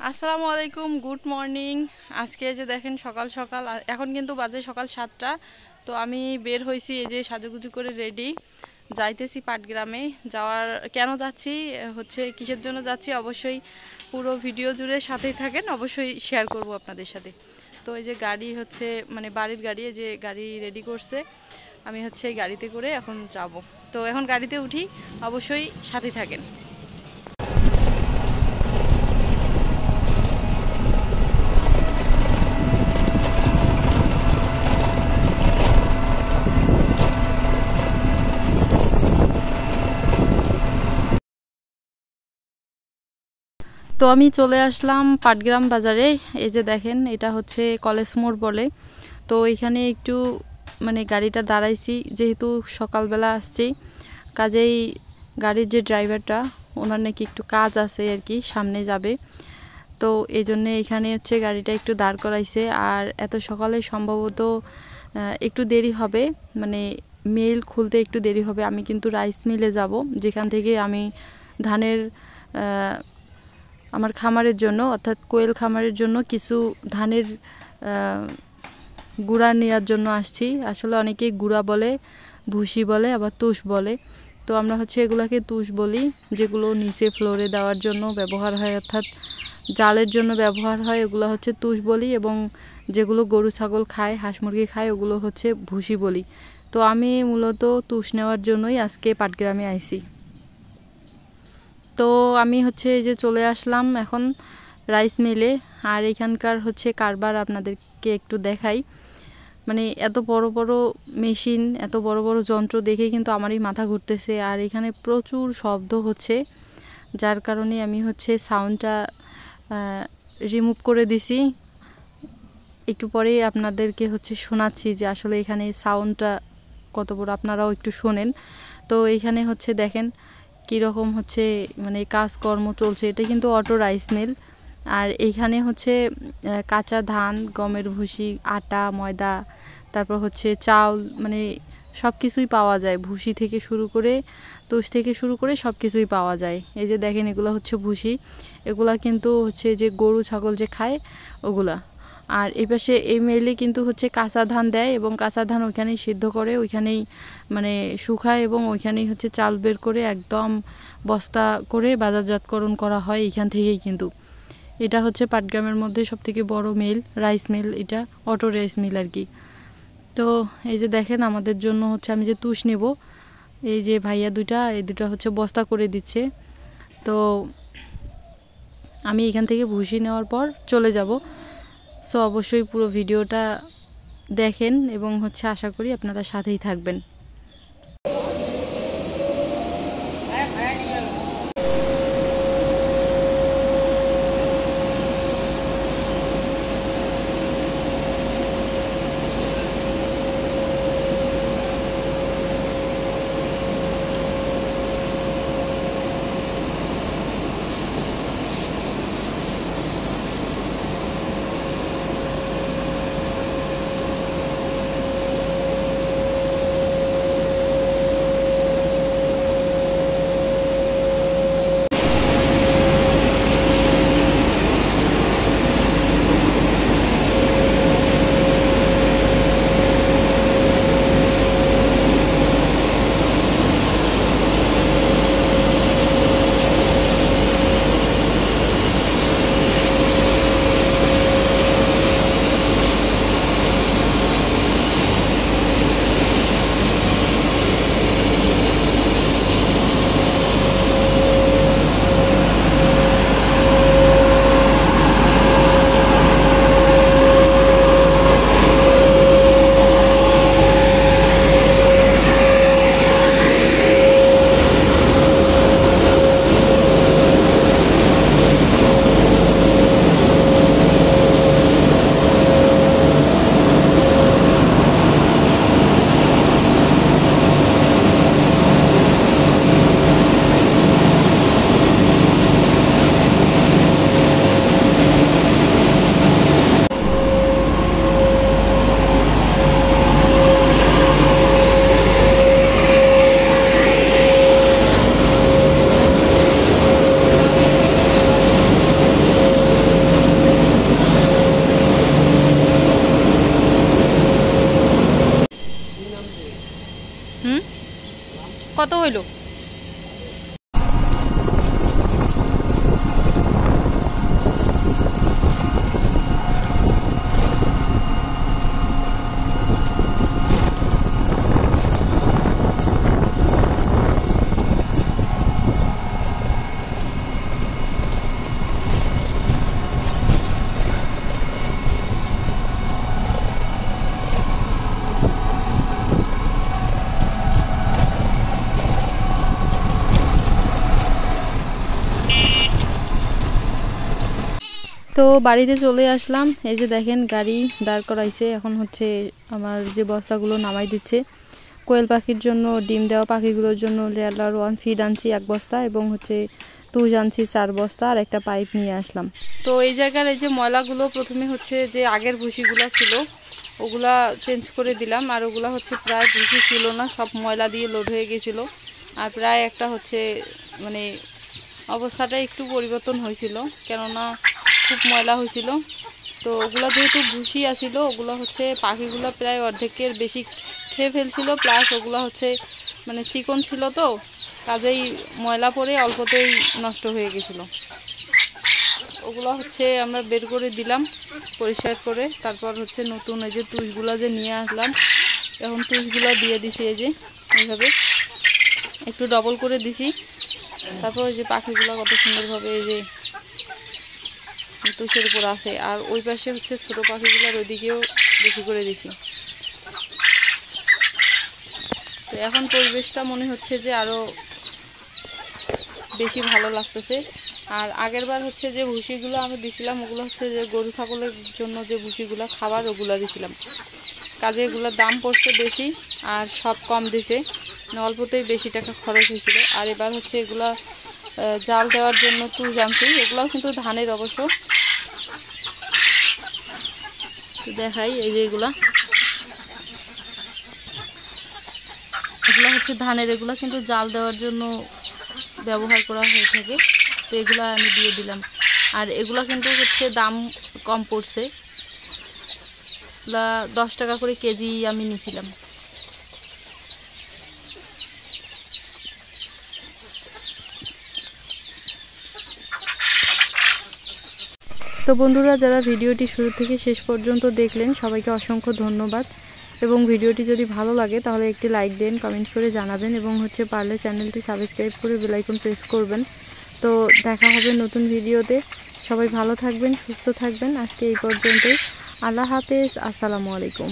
আসসালামু আলাইকুম, good morning. আজকে যে দেখেন সকাল সকাল, এখন কিন্তু বাজে সকাল 7টা। তো আমি বের হয়েছি, এই যে সাজুগুজু করে রেডি, যাইতেছি পাটগ্রামে। যাওয়ার কেন যাচ্ছি, হচ্ছে কিসের জন্য যাচ্ছি, অবশ্যই পুরো ভিডিও জুড়ে সাথেই থাকেন, অবশ্যই শেয়ার করব আপনাদের সাথে। তো এই যে গাড়ি হচ্ছে মানে বাড়ির গাড়ি, এই যে গাড়ি রেডি করছে, আমি হচ্ছে এই গাড়িতে করে এখন যাব। তো এখন গাড়িতে উঠি, অবশ্যই সাথে থাকেন। তো আমি চলে আসলাম পাটগ্রাম বাজারে। এই যে দেখেন, এটা হচ্ছে কলেজ মোড় বলে। তো এখানে একটু মানে গাড়িটা দাঁড়াইছি, যেহেতু সকালবেলা আসছি, কাজেই গাড়ির যে ড্রাইভারটা, ওনার নাকি একটু কাজ আছে আর কি, সামনে যাবে। তো এই জন্যে এখানে হচ্ছে গাড়িটা একটু দাঁড় করাইছে। আর এত সকালে সম্ভবত একটু দেরি হবে, মানে মিল খুলতে একটু দেরি হবে। আমি কিন্তু রাইস মিলে যাব, যেখান থেকে আমি ধানের আমার খামারের জন্য, অর্থাৎ কোয়েল খামারের জন্য কিছু ধানের গুঁড়া নেওয়ার জন্য আসছি। আসলে অনেকেই গুঁড়া বলে, ভুসি বলে, আবার তুষ বলে। তো আমরা হচ্ছে এগুলাকে তুষ বলি, যেগুলো নিচে ফ্লোরে দেওয়ার জন্য ব্যবহার হয়, অর্থাৎ জালের জন্য ব্যবহার হয়, এগুলো হচ্ছে তুষ বলি। এবং যেগুলো গরু ছাগল খায়, হাঁস মুরগি খায়, ওগুলো হচ্ছে ভুসি বলি। তো আমি মূলত তুষ নেওয়ার জন্যই আজকে পাটগ্রামে আইছি। তো আমি হচ্ছে এই যে চলে আসলাম এখন রাইস মিলে। আর এখানকার হচ্ছে কারবার আপনাদেরকে একটু দেখাই। মানে এত বড় বড় মেশিন, এত বড় বড় যন্ত্র দেখে কিন্তু আমারই মাথা ঘুরতেছে। আর এখানে প্রচুর শব্দ হচ্ছে, যার কারণে আমি হচ্ছে সাউন্ডটা রিমুভ করে দিছি। একটু পরেই আপনাদেরকে হচ্ছে শোনাচ্ছি যে আসলে এখানে সাউন্ডটা কত বড়, আপনারাও একটু শোনেন। তো এইখানে হচ্ছে দেখেন কীরকম হচ্ছে মানে কাজকর্ম চলছে। এটা কিন্তু অটো রাইস মিল। আর এইখানে হচ্ছে কাঁচা ধান, গমের ভুসি, আটা, ময়দা, তারপর হচ্ছে চাউল, মানে সব কিছুই পাওয়া যায়। ভুসি থেকে শুরু করে, তুষ থেকে শুরু করে সব কিছুই পাওয়া যায়। এই যে দেখেন, এগুলো হচ্ছে ভুসি। এগুলা কিন্তু হচ্ছে যে গরু ছাগল যে খায় ওগুলা। আর এই পাশে এই মেলে কিন্তু হচ্ছে কাঁচা ধান দেয়, এবং কাঁচা ধান ওইখানেই সিদ্ধ করে, ওইখানেই মানে শুকায়, এবং ওইখানেই হচ্ছে চাল বের করে একদম বস্তা করে বাজারজাতকরণ করা হয় এইখান থেকেই। কিন্তু এটা হচ্ছে পাটগ্রামের মধ্যে সবথেকে বড় মিল, রাইস মিল, এটা অটো রাইস মিল আর কি। তো এই যে দেখেন, আমাদের জন্য হচ্ছে আমি যে তুষ নেব, এই যে ভাইয়া দুইটা, এই দুটা হচ্ছে বস্তা করে দিচ্ছে। তো আমি এখান থেকে ভুসি নেওয়ার পর চলে যাব। সো অবশ্যই পুরো ভিডিওটা দেখেন, এবং হচ্ছে আশা করি আপনারা সাথেই থাকবেন। কত হইলো? তো বাড়িতে চলে আসলাম। এই যে দেখেন গাড়ি দাঁড় করাইছে, এখন হচ্ছে আমার যে বস্তাগুলো নামাই দিচ্ছে। কোয়েল পাখির জন্য, ডিম দেওয়া পাখিগুলোর জন্য লেয়ার 1 ফিড আনছি 1 বস্তা এবং হচ্ছে টুজ আনছি 4 বস্তা আর একটা পাইপ নিয়ে আসলাম। তো এই জায়গার এই যে ময়লাগুলো প্রথমে হচ্ছে যে আগের ভুসিগুলো ছিল ওগুলা চেঞ্জ করে দিলাম, আর ওগুলা হচ্ছে প্রায় ভুসি ছিল না, সব ময়লা দিয়ে লোড হয়ে গেছিলো। আর প্রায় একটা হচ্ছে মানে অবস্থাটা একটু পরিবর্তন হয়েছিল, কেননা খুব ময়লা হয়েছিল। তো ওগুলা যেহেতু ভুসি আসিল, ওগুলো হচ্ছে পাখিগুলো প্রায় অর্ধেকের বেশি খেয়ে ফেলছিল, প্লাস ওগুলো হচ্ছে মানে চিকন ছিল, তো কাজেই ময়লা পড়ে অল্পতেই নষ্ট হয়ে গেছিলো। ওগুলো হচ্ছে আমরা বের করে দিলাম পরিষ্কার করে। তারপর হচ্ছে নতুন এই যে টুসগুলো যে নিয়ে আসলাম, এখন টুসগুলো দিয়ে দিছি এই যে এইভাবে একটু ডবল করে দিছি। তারপর ওই যে পাখিগুলো কত সুন্দরভাবে এই যে তুষের উপর আছে, আর ওই পাশে হচ্ছে ছোট পাখিগুলোর ওইদিকেও বেশি করে দিছি। তো এখন পরিবেশটা মনে হচ্ছে যে আরো বেশি ভালো লাগতেছে। আর আগের বার হচ্ছে যে ভুসিগুলো আমি দিছিলাম ওগুলো হচ্ছে যে গরু ছাগলের জন্য যে ভুসিগুলো খাবার ওগুলো দিছিলাম, কাজে এগুলোর দাম পড়ছে বেশি আর সব কম দিছে, অল্পতেই বেশি টাকা খরচ হয়েছিল। আর এবার হচ্ছে এগুলা জাল দেওয়ার জন্য তুষ আনছি, এগুলাও কিন্তু ধানের অবশ্য। দেখাই এই যে এগুলা হচ্ছে ধানের, এগুলা কিন্তু জাল দেওয়ার জন্য ব্যবহার করা হয়ে থাকে। তো এগুলা আমি দিয়ে দিলাম, আর এগুলা কিন্তু হচ্ছে দাম কম পড়ছে, 10 টাকা করে কেজি আমি নিয়েছিলাম। তো বন্ধুরা, যারা ভিডিওটি শুরু থেকে শেষ পর্যন্ত দেখলেন সবাইকে অসংখ্য ধন্যবাদ। এবং ভিডিওটি যদি ভালো লাগে তাহলে একটি লাইক দেন, কমেন্ট করে জানাবেন এবং হচ্ছে পারলে চ্যানেলটি সাবস্ক্রাইব করে বেল আইকন প্রেস করবেন। তো দেখা হবে নতুন ভিডিওতে। সবাই ভালো থাকবেন, সুস্থ থাকবেন। আজকে এই পর্যন্তই। আল্লাহ হাফেজ, আসসালামু আলাইকুম।